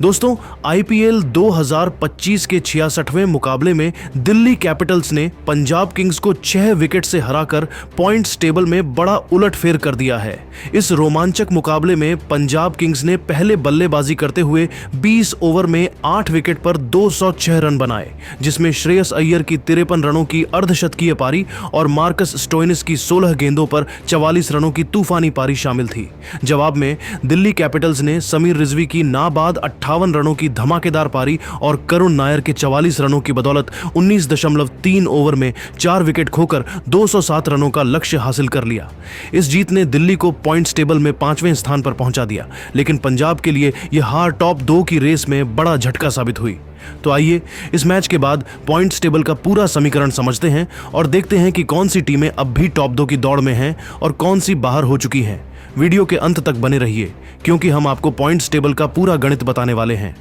दोस्तों, आईपीएल 2025 के 66वें मुकाबले में दिल्ली कैपिटल्स ने पंजाब किंग्स को 6 विकेट से हराकर पॉइंट्स टेबल में बड़ा उलटफेर कर दिया है। इस रोमांचक मुकाबले में पंजाब किंग्स ने पहले बल्लेबाजी करते हुए 20 ओवर में 8 विकेट पर 206 रन बनाए, जिसमें श्रेयस अय्यर की 53 रनों की अर्धशतकीय पारी और मार्कस स्टोइनिस की 16 गेंदों पर 44 रनों की तूफानी पारी शामिल थी। जवाब में दिल्ली कैपिटल्स ने समीर रिजवी की नाबाद 58 रनों की धमाकेदार पारी और करुण नायर के 44 रनों की बदौलत 19.3 ओवर में 4 विकेट खोकर 207 रनों का लक्ष्य हासिल कर लिया। इस जीत ने दिल्ली को पॉइंट्स टेबल में 5वें स्थान पर पहुंचा दिया, लेकिन पंजाब के लिए यह हार टॉप 2 की रेस में बड़ा झटका साबित हुई। तो आइए इस मैच के बाद पॉइंट्स टेबल का पूरा समीकरण समझते हैं और देखते हैं कि कौन सी टीमें अब भी टॉप 2 की दौड़ में हैं और कौन सी बाहर हो चुकी हैं। वीडियो के अंत तक बने रहिए, क्योंकि हम आपको पॉइंट्स टेबल का पूरा गणित बताने वाले हैं।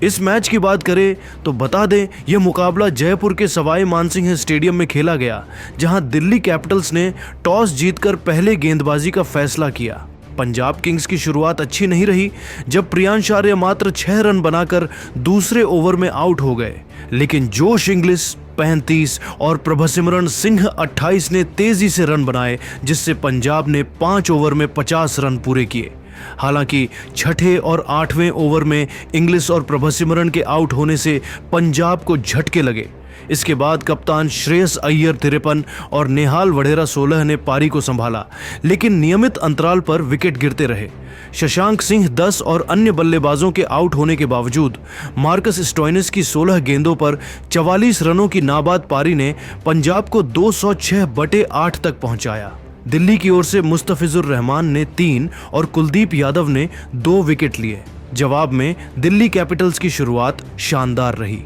इस मैच की बात करें तो बता दें, यह मुकाबला जयपुर के सवाई मानसिंह स्टेडियम में खेला गया, जहां दिल्ली कैपिटल्स ने टॉस जीतकर पहले गेंदबाजी का फैसला किया। पंजाब किंग्स की शुरुआत अच्छी नहीं रही, जब प्रियांश आर्य मात्र 6 रन बनाकर दूसरे ओवर में आउट हो गए, लेकिन जोश इंग्लिश 35 और प्रभसिमरन सिंह 28 ने तेजी से रन बनाए, जिससे पंजाब ने 5 ओवर में 50 रन पूरे किए। हालांकि छठे और 8वें ओवर में इंग्लिश और प्रभसिमरन के आउट होने से पंजाब को झटके लगे। इसके बाद कप्तान श्रेयस अय्यर 53 और नेहाल वढेरा 16 ने पारी को संभाला, लेकिन नियमित अंतराल पर विकेट गिरते रहे। शशांक सिंह 10 और अन्य बल्लेबाजों के आउट होने के बावजूद मार्कस स्टोइनिस की 16 गेंदों पर 44 रनों की नाबाद पारी ने पंजाब को 206/8 तक पहुंचाया। दिल्ली की ओर से मुस्तफिजुर रहमान ने 3 और कुलदीप यादव ने 2 विकेट लिए। जवाब में दिल्ली कैपिटल्स की शुरुआत शानदार रही।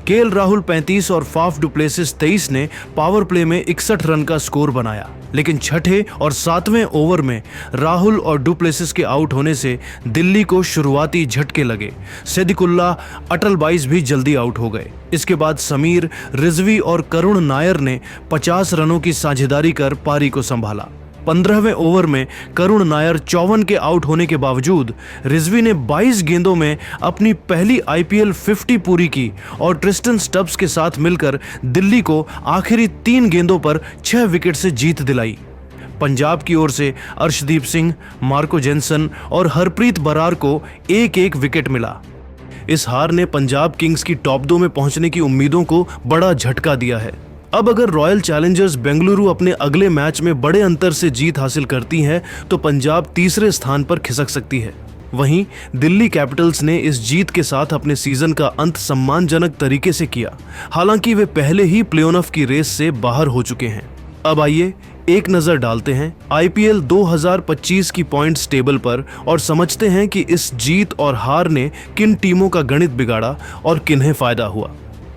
केएल राहुल 35 और फाफ डु प्लेसिस 23 ने पावर प्ले में 61 रन का स्कोर बनाया, लेकिन छठे और 7वें ओवर में राहुल और डु प्लेसिस के आउट होने से दिल्ली को शुरुआती झटके लगे। सिद्दिकुल्ला अटल बाइस भी जल्दी आउट हो गए। इसके बाद समीर, रिजवी और करुण नायर ने 50 रनों की साझेदारी कर पारी को संभाला। 15वें ओवर में करुण नायर 54 के आउट होने के बावजूद रिजवी ने 22 गेंदों में अपनी पहली आईपीएल 50 पूरी की और ट्रिस्टन स्टब्स के साथ मिलकर दिल्ली को आखिरी 3 गेंदों पर 6 विकेट से जीत दिलाई। पंजाब की ओर से अर्शदीप सिंह, मार्को जेनसन और हरप्रीत बरार को 1-1 विकेट मिला। इस हार ने पंजाब किंग्स की टॉप 2 में पहुंचने की उम्मीदों को बड़ा झटका दिया है। अब अगर रॉयल चैलेंजर्स बेंगलुरु अपने अगले मैच में बड़े अंतर से जीत हासिल करती है तो पंजाब तीसरे स्थान पर खिसक सकती है। वहीं दिल्ली कैपिटल्स ने इस जीत के साथ अपने सीजन का अंत सम्मानजनक तरीके से किया, हालांकि वे पहले ही प्लेऑफ की रेस से बाहर हो चुके हैं। अब आइए एक नजर डालते हैं आईपीएल 2025 की पॉइंट्स टेबल पर और समझते हैं कि इस जीत और हार ने किन टीमों का गणित बिगाड़ा और किन्हें फायदा हुआ।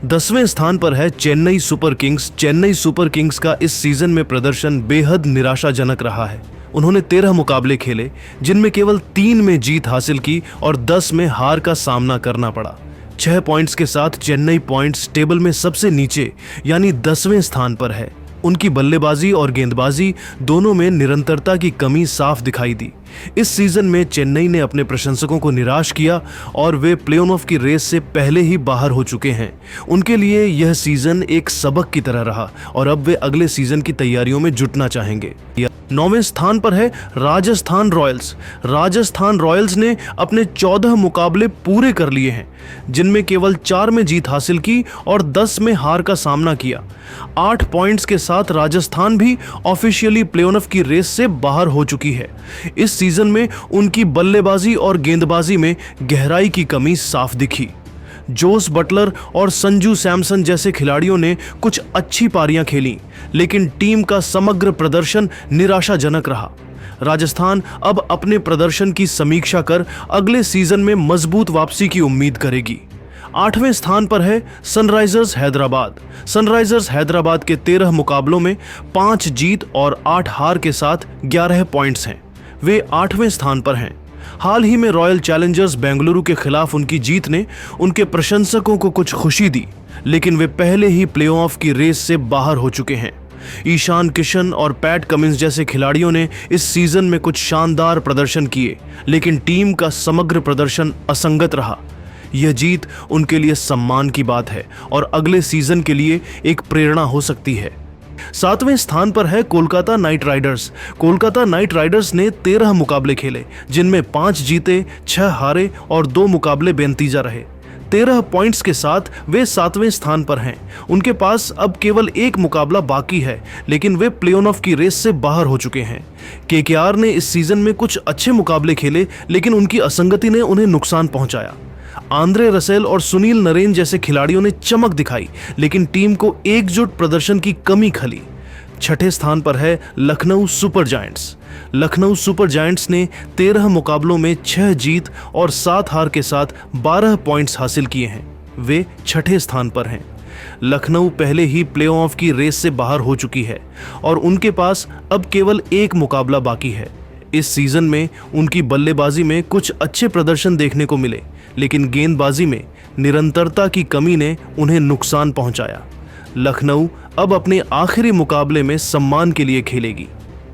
10वें स्थान पर है Chennai super Kings. Chennai super Kings का इस सीजन में प्रदर्शन बेहद निराशाजनक रहा है। उन्होंने 13 मुकाबले खेले, जिनमें केवल 3 में जीत हासिल की और 10 में हार का सामना करना पड़ा। 6 पॉइंट्स के साथ चेन्नई पॉइंट्स टेबल में सबसे नीचे यानी 10वें स्थान पर है। उनकी बल्लेबाजी और गेंदबाजी दोनों में निरंतरता की कमी साफ दिखाई दी। इस सीजन में चेन्नई ने अपने प्रशंसकों को निराश किया और वे प्लेऑफ की रेस से पहले ही बाहर हो चुके हैं। उनके लिए यह सीजन एक सबक की तरह रहा और अब वे अगले सीजन की तैयारियों में जुटना चाहेंगे। 9वें स्थान पर है राजस्थान रॉयल्स। राजस्थान रॉयल्स ने अपने 14 मुकाबले पूरे कर लिए हैं, जिनमें केवल 4 में जीत हासिल की और 10 में हार का सामना किया। 8 पॉइंट्स के साथ राजस्थान भी ऑफिशियली प्लेऑफ की रेस से बाहर हो चुकी है। इस सीजन में उनकी बल्लेबाजी और गेंदबाजी में गहराई की कमी साफ दिखी। जोस बटलर और संजू सैमसन जैसे खिलाड़ियों ने कुछ अच्छी पारियां खेलीं, लेकिन टीम का समग्र प्रदर्शन निराशाजनक रहा। राजस्थान अब अपने प्रदर्शन की समीक्षा कर अगले सीजन में मजबूत वापसी की उम्मीद करेगी। 8वें स्थान पर है सनराइजर्स हैदराबाद। सनराइजर्स हैदराबाद के 13 मुकाबलों में 5 जीत और 8 हार के साथ 11 पॉइंट्स हैं। वे 8वें स्थान पर हैं। हाल ही में रॉयल चैलेंजर्स बेंगलुरु के खिलाफ उनकी जीत ने उनके प्रशंसकों को कुछ खुशी दी, लेकिन वे पहले ही प्लेऑफ की रेस से बाहर हो चुके हैं। ईशान किशन और पैट कमिंस जैसे खिलाड़ियों ने इस सीजन में कुछ शानदार प्रदर्शन किए, लेकिन टीम का समग्र प्रदर्शन असंगत रहा। यह जीत उनके लिए सम्मान की बात है और अगले सीजन के लिए एक प्रेरणा हो सकती है। 7वें स्थान पर है Kolkata night Riders. Kolkata night Riders ने 13 मुकाबले खेले, जिनमें 5 जीते, 6 हारे और 2 मुकाबले बेनतीजा रहे। 13 पॉइंट्स के साथ वे 7वें स्थान पर हैं। उनके पास अब केवल एक मुकाबला बाकी है, लेकिन वे प्ले-ऑफ की रेस से बाहर हो चुके हैं। केकेआर ने इस सीजन में कुछ अच्छे मुकाबले खेले, लेकिन उनकी असंगति ने उन्हें नुकसान पहुंचाया। आंद्रे रसेल और सुनील नरेन जैसे खिलाड़ियों ने चमक दिखाई, लेकिन टीम को एकजुट प्रदर्शन की कमी खली। 6ठे स्थान पर है Lucknow super giants. Lucknow super giants ने 13 मुकाबलों में 6 जीत और 7 हार के साथ 12 पॉइंट्स हासिल किए हैं। वे 6ठे स्थान पर हैं। लखनऊ पहले ही प्ले-ऑफ की रेस से बाहर हो चुकी है और उनके पास अब केवल एक मुकाबला बाकी है। इस सीजन में उनकी बल्लेबाजी में कुछ अच्छे प्रदर्शन देखने को मिले, लेकिन गेंदबाजी में निरंतरता की कमी ने उन्हें नुकसान पहुंचाया। लखनऊ अब अपने आखिरी मुकाबले में सम्मान के लिए खेलेगी।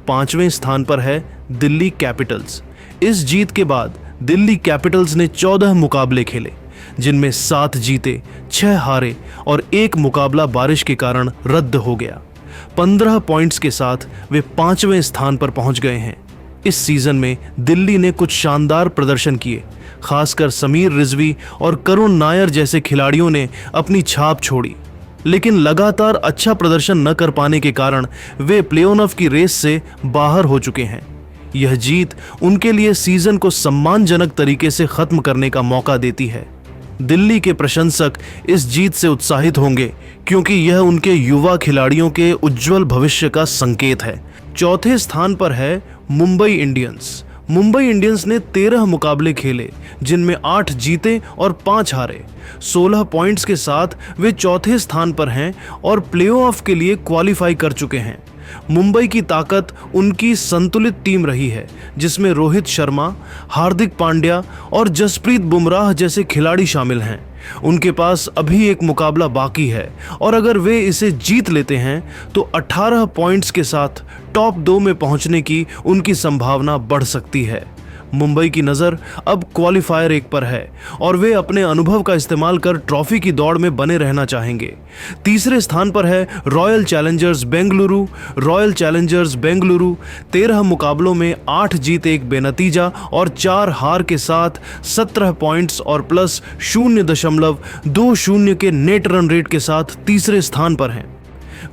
5वें स्थान पर है दिल्ली कैपिटल्स। इस जीत के बाद दिल्ली कैपिटल्स ने 14 मुकाबले खेले, जिनमें 7 जीते, 6 हारे और 1 मुकाबला बारिश के कारण रद्द हो गया। 15 पॉइंट्स के साथ वे 5वें स्थान पर पहुंच गए हैं। इस सीजन में दिल्ली ने कुछ शानदार प्रदर्शन किए, खासकर समीर रिजवी और करुण नायर जैसे खिलाड़ियों ने अपनी छाप छोड़ी, लेकिन लगातार अच्छा प्रदर्शन न कर पाने के कारण वे प्ले-ऑफ की रेस से बाहर हो चुके हैं। यह जीत उनके लिए सीजन को सम्मानजनक तरीके से खत्म करने का मौका देती है। दिल्ली के प्रशंसक इस जीत से उत्साहित होंगे, क्योंकि यह उनके युवा खिलाड़ियों के उज्जवल भविष्य का संकेत है। 4थे स्थान पर है मुंबई इंडियंस। मुंबई इंडियंस ने 13 मुकाबले खेले, जिनमें 8 जीते और 5 हारे। 16 पॉइंट्स के साथ वे 4थे स्थान पर हैं और प्ले-ऑफ के लिए क्वालिफाई कर चुके हैं। मुंबई की ताकत उनकी संतुलित टीम रही है, जिसमें रोहित शर्मा, हार्दिक पांड्या और जसप्रीत बुमराह जैसे खिलाड़ी शामिल हैं। उनके पास अभी एक मुकाबला बाकी है और अगर वे इसे जीत लेते हैं तो 18 पॉइंट्स के साथ टॉप 2 में पहुंचने की उनकी संभावना बढ़ सकती है। मुंबई की नज़र अब क्वालिफायर 1 पर है और वे अपने अनुभव का इस्तेमाल कर ट्रॉफी की दौड़ में बने रहना चाहेंगे। 3रे स्थान पर है royal Challengers Bengaluru. Royal Challengers Bengaluru 13 मुकाबलों में 8 जीत, 1 बेनतीजा और 4 हार के साथ 17 पॉइंट्स और प्लस 0.20 के नेट रन रेट के साथ 3रे स्थान पर हैं।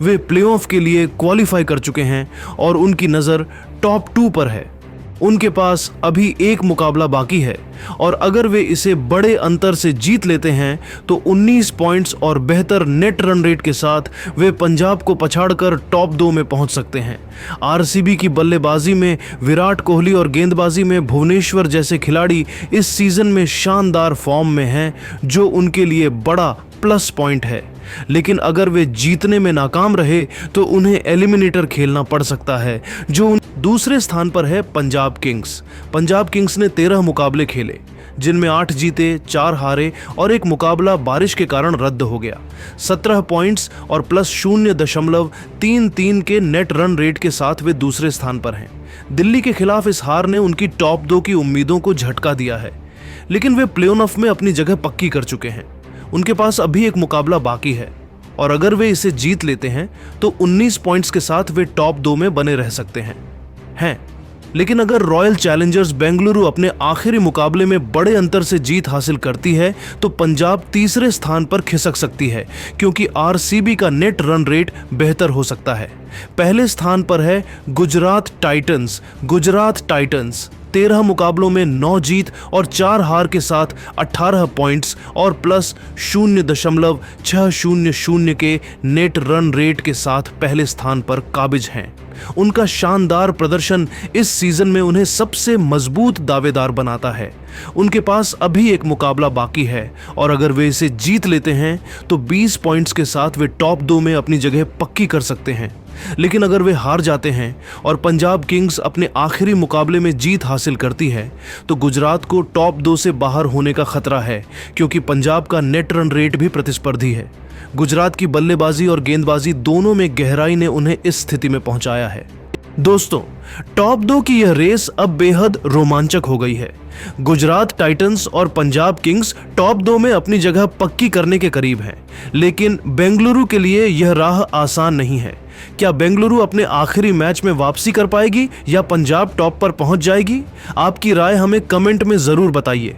वे प्ले-ऑफ के लिए क्वालिफाई कर चुके हैं और उनकी नज़र टॉप 2 पर है। उनके पास अभी एक मुकाबला बाकी है और अगर वे इसे बड़े अंतर से जीत लेते हैं तो 19 पॉइंट्स और बेहतर नेट रन रेट के साथ वे पंजाब को पछाड़कर टॉप 2 में पहुंच सकते हैं। आरसीबी की बल्लेबाजी में विराट कोहली और गेंदबाजी में भुवनेश्वर जैसे खिलाड़ी इस सीजन में शानदार फॉर्म में हैं, जो उनके लिए बड़ा प्लस पॉइंट है। लेकिन अगर वे जीतने में नाकाम रहे तो उन्हें एलिमिनेटर खेलना पड़ सकता है। जो दूसरे स्थान पर है पंजाब किंग्स। पंजाब किंग्स ने 13 मुकाबले खेले, जिनमें 8 जीते, 4 हारे और 1 मुकाबला बारिश के कारण रद्द हो गया। 17 पॉइंट्स और प्लस 0.33 के नेट रन रेट के साथ वे दूसरे स्थान पर हैं। दिल्ली के खिलाफ इस हार ने उनकी टॉप 2 की उम्मीदों को झटका दिया है, लेकिन वे प्ले-ऑफ में अपनी जगह पक्की कर चुके हैं। उनके पास अभी एक मुकाबला बाकी है और अगर वे इसे जीत लेते हैं तो 19 पॉइंट्स के साथ वे टॉप 2 में बने रह सकते हैं। लेकिन अगर रॉयल चैलेंजर्स बेंगलुरु अपने आखिरी मुकाबले में बड़े अंतर से जीत हासिल करती है तो पंजाब 3रे स्थान पर खिसक सकती है, क्योंकि आरसीबी का नेट रन रेट बेहतर हो सकता है। पहले स्थान पर है गुजरात टाइटंस। गुजरात टाइटंस 13 मुकाबलों में 9 जीत और 4 हार के साथ 18 पॉइंट्स और प्लस 0.600 के नेट रन रेट के साथ पहले स्थान पर काबिज हैं। उनका शानदार प्रदर्शन इस सीजन में उन्हें सबसे मजबूत दावेदार बनाता है। उनके पास अभी एक मुकाबला बाकी है और अगर वे इसे जीत लेते हैं तो 20 पॉइंट्स के साथ वे टॉप 2 में अपनी जगह पक्की कर सकते हैं। लेकिन अगर वे हार जाते हैं और पंजाब किंग्स अपने आखिरी मुकाबले में जीत हासिल करती है तो गुजरात को टॉप 2 से बाहर होने का खतरा है, क्योंकि पंजाब का नेट रन रेट भी प्रतिस्पर्धी है। गुजरात की बल्लेबाजी और गेंदबाजी दोनों में गहराई ने उन्हें इस स्थिति में पहुंचाया है। दोस्तों, टॉप 2 की यह रेस अब बेहद रोमांचक हो गई है। गुजरात टाइटंस और पंजाब किंग्स टॉप 2 में अपनी जगह पक्की करने के करीब हैं, लेकिन बेंगलुरु के लिए यह राह आसान नहीं है। क्या बेंगलुरु अपने आखिरी मैच में वापसी कर पाएगी या पंजाब टॉप पर पहुंच जाएगी? आपकी राय हमें कमेंट में जरूर बताइए।